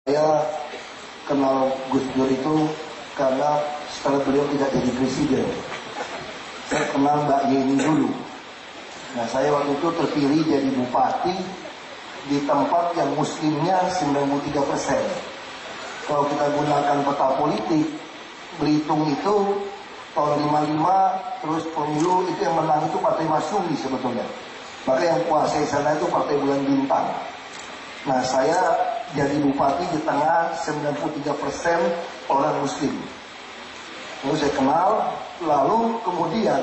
Saya kenal Gus Dur itu karena setelah beliau tidak jadi presiden, saya kenal Mbak Yeni dulu. Nah, saya waktu itu terpilih jadi bupati di tempat yang muslimnya 93%. Kalau kita gunakan peta politik, Belitung itu tahun 55, terus pemilu itu yang menang itu Partai Masyumi sebetulnya. Maka yang kuasai sana itu Partai Bulan Bintang. Nah, saya jadi bupati di tengah 93% orang muslim. Lalu saya kenal, lalu kemudian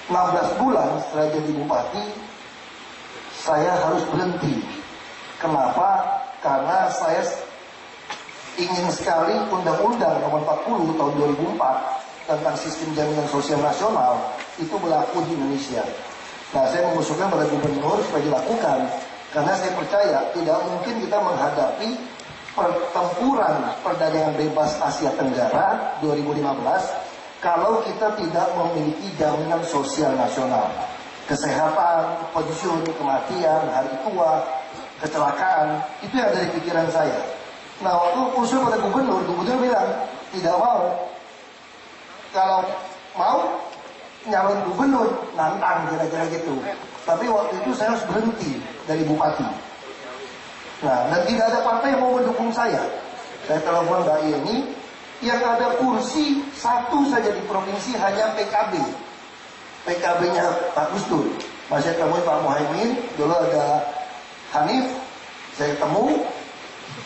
16 bulan setelah jadi bupati, saya harus berhenti. Kenapa? Karena saya ingin sekali Undang-Undang Nomor 40 tahun 2004 tentang Sistem Jaminan Sosial Nasional itu berlaku di Indonesia. Nah, saya mengusulkan pada gubernur supaya dilakukan, karena saya percaya tidak mungkin kita menghadapi pertempuran perdagangan bebas Asia Tenggara 2015 kalau kita tidak memiliki jaminan sosial nasional. Kesehatan, pensiun, kematian, hari tua, kecelakaan, itu yang dari pikiran saya. Nah, waktu usul pada gubernur bilang tidak mau. Kalau mau nyalon gubernur, nantang kira-kira gitu. Tapi waktu itu saya harus berhenti dari bupati. Nah, dan tidak ada partai yang mau mendukung saya. Saya telepon Mbak Yeni, yang ada kursi satu saja di provinsi hanya PKB. PKB-nya Pak Gus Dur. Saya temui Pak Muhaimin, dulu ada Hanif, saya ketemu.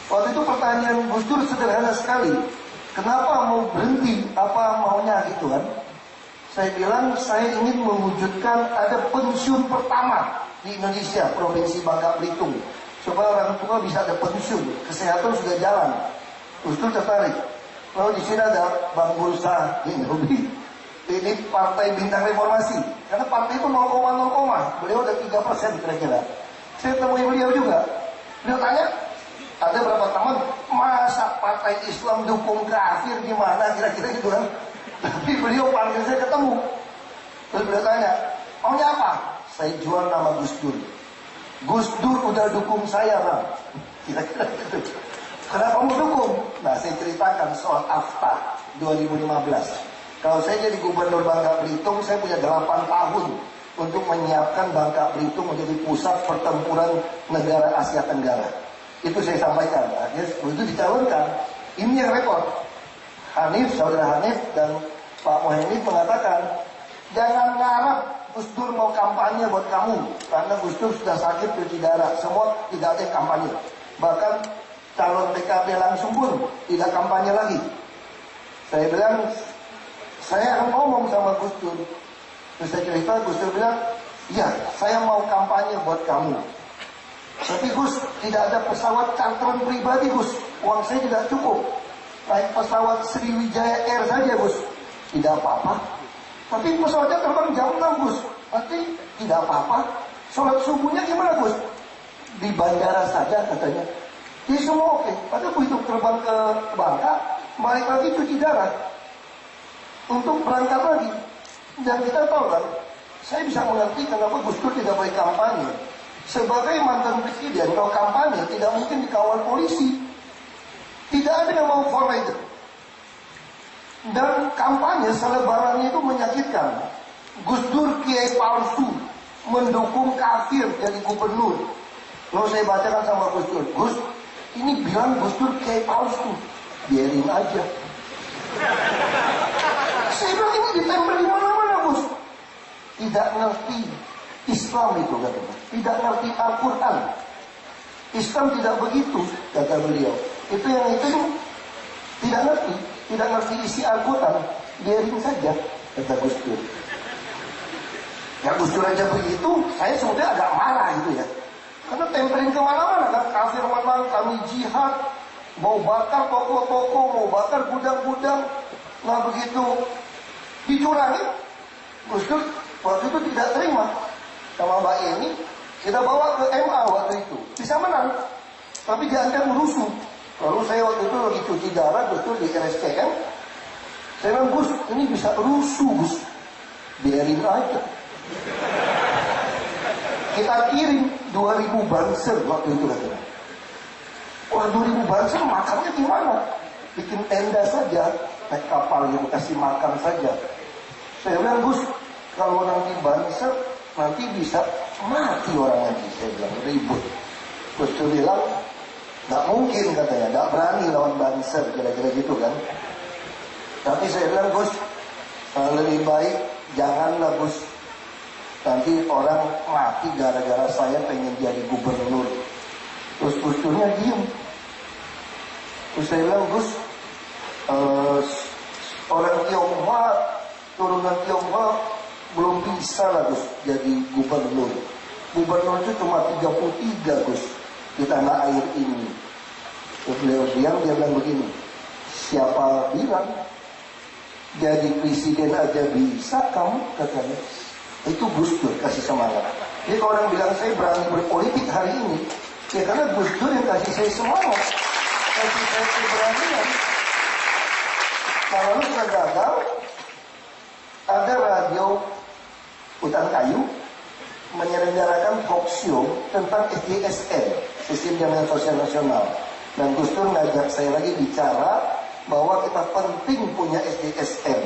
Waktu itu pertanyaan Gus Dur sederhana sekali. Kenapa mau berhenti? Apa maunya gitu kan? Saya bilang saya ingin mewujudkan ada pensiun pertama di Indonesia, Provinsi Bangka Belitung, supaya orang tua bisa ada pensiun, kesehatan sudah jalan. Gus Dur tertarik. Lalu di sini ada Bang Bursa, ini Partai Bintang Reformasi, karena partai itu 0,0, beliau ada 3% kira-kira. Saya temui beliau juga. Beliau tanya, ada berapa teman, masa Partai Islam dukung kafir gimana kira-kira gitu kan? Tapi beliau panggil saya ketemu. Terus beliau tanya, maunya apa? Saya jual nama Gus Dur. Gus Dur udah dukung saya, Bang. Kira-kira gitu. Kenapa mau dukung? Nah, saya ceritakan soal AFTA 2015. Kalau saya jadi gubernur Bangka Belitung, saya punya 8 tahun untuk menyiapkan Bangka Belitung menjadi pusat pertempuran negara Asia Tenggara. Itu saya sampaikan. Akhirnya begitu dicalonkan. Ini yang repot. Hanif, saudara Hanif dan Pak Muhaimin mengatakan, jangan ngarap Gus Dur mau kampanye buat kamu, karena Gus Dur sudah sakit cuci darah, semua tidak ada yang kampanye. Bahkan calon PKB langsung pun tidak kampanye lagi. Saya bilang, saya akan ngomong sama Gus Dur. Terus saya cerita, Gus Dur bilang, iya, saya mau kampanye buat kamu. Tapi Gus, tidak ada pesawat charteran pribadi Gus, uang saya tidak cukup. Naik pesawat Sriwijaya Air saja Gus, tidak apa-apa. Tapi pesawatnya terbang jam 6 Gus, nanti tidak apa-apa. Sholat subuhnya gimana Gus? Di bandara saja katanya. Jadi semua oke. Padahal begitu terbang ke Bangka, balik lagi cuci darah untuk berangkat lagi. Dan kita tahu kan, saya bisa mengerti kenapa Gus Dur tidak boleh kampanye. Sebagai mantan presiden, kalau kampanye tidak mungkin dikawal polisi. Tidak ada yang mau forward. Dan kampanye selebarannya itu menyakitkan. Gus Dur kiai palsu, mendukung kafir jadi gubernur. Lalu saya bacakan sama Gus Dur, Gus, ini bilang Gus Dur kiai palsu, biarin aja. Saya bilang ini ditempel di mana-mana Gus. Tidak ngerti Islam itu katanya, tidak ngerti Al-Quran. Islam tidak begitu kata beliau. Itu yang itu tidak ngerti isi Al-Quran, biarin saja kata Gus Dur. Ya Gus Dur aja begitu, saya sebetulnya agak marah gitu ya. Karena tempelin kemana-mana kan, kafir menang, kami jihad, mau bakar toko-toko, mau bakar gudang-gudang. Nah begitu dicurangi, Gus Dur waktu itu tidak terima. Sama Mbak Yeni, kita bawa ke MA waktu itu, bisa menang, tapi dianggap merusuh. Lalu saya waktu itu lagi cuci darah, betul di RSCM. Saya bilang, Gus, ini bisa rusuh, Gus. Biarin aja. Kita kirim 2000 banser waktu itu katanya. Wah, 2000 banser makannya gimana? Bikin tenda saja, naik kapal yang kasih makan saja. Saya bilang, Gus, kalau nanti banser, nanti bisa mati orang lagi. Saya bilang, ribut. Gus Dur bilang, nggak mungkin katanya, nggak berani lawan banser, kira-kira gitu kan. Tapi saya bilang, Gus, lebih baik janganlah Gus. Nanti orang mati gara-gara saya pengen jadi gubernur. Terus Gus Durnya diem. Terus saya bilang, Gus, orang Tionghoa, turunan Tionghoa belum bisa lah Gus jadi gubernur. Gubernur itu cuma 33 Gus di tanah air ini. Terus beliau diam, dia bilang begini, siapa bilang jadi presiden aja bisa kamu, katanya. Itu Gus Dur kasih semangat. Jadi kalau orang bilang saya berani berpolitik hari ini, ya karena Gus Dur yang kasih saya semangat, kasih saya keberanian. Kalau sudah gagal, ada radio Hutan Kayu menyelenggarakan talk show tentang SDSN, Sistem Jaminan Sosial Nasional. Dan Gus Dur ngajak saya lagi bicara bahwa kita penting punya SDSN.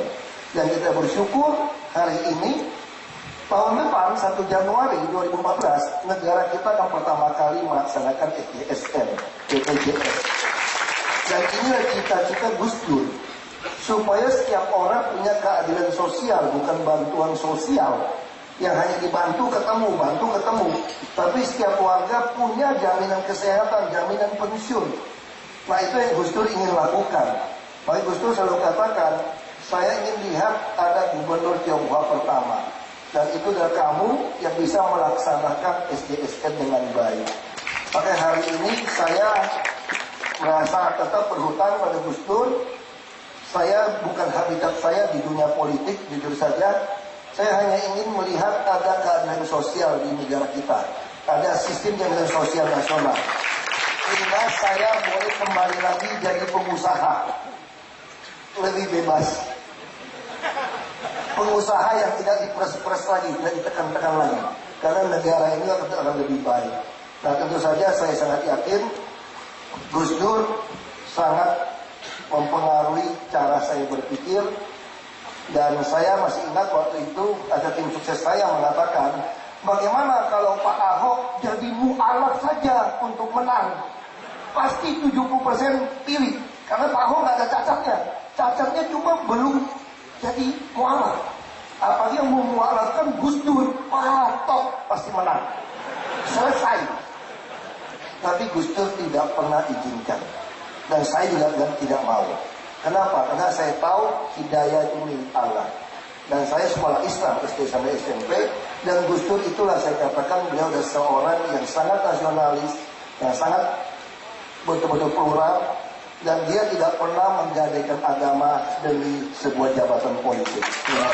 Dan kita bersyukur hari ini, tahun depan 1 Januari 2014, negara kita akan pertama kali melaksanakan SDSN, BPJS. Dan inilah cita-cita Gus Dur, supaya setiap orang punya keadilan sosial, bukan bantuan sosial yang hanya dibantu ketemu, bantu ketemu. Tapi setiap warga punya jaminan kesehatan, jaminan pensiun. Nah, itu yang Gus Dur ingin lakukan. Makanya Gus Dur selalu katakan, saya ingin lihat ada gubernur Tionghoa pertama. Dan itu adalah kamu yang bisa melaksanakan SDSN dengan baik. Maka hari ini saya merasa tetap berhutang pada Gus Dur. Saya bukan habitat saya di dunia politik, jujur saja. Saya hanya ingin melihat ada keadilan sosial di negara kita. Ada sistem jaminan sosial nasional. Sehingga saya boleh kembali lagi jadi pengusaha. Lebih bebas. Pengusaha yang tidak diperes-peres lagi, tidak ditekan-tekan lagi. Karena negara ini akan lebih baik. Nah, tentu saja saya sangat yakin Gus Dur sangat mempengaruhi cara saya berpikir. Dan saya masih ingat waktu itu ada tim sukses saya mengatakan, bagaimana kalau Pak Ahok jadi mu'alaf saja untuk menang? Pasti 70% pilih. Karena Pak Ahok nggak ada cacatnya. Cacatnya cuma belum jadi mu'alaf. Apalagi yang mau mu'alafkan Gus Dur, wah top, pasti menang. Selesai. Tapi Gus Dur tidak pernah izinkan. Dan saya juga tidak mau. Kenapa? Karena saya tahu hidayah itu milik Allah. Dan saya sekolah Islam SD sampai SMP. Dan Gus Dur itulah saya katakan beliau adalah seorang yang sangat nasionalis, yang sangat betul-betul plural. Dan dia tidak pernah menggadaikan agama demi sebuah jabatan politik. Ya.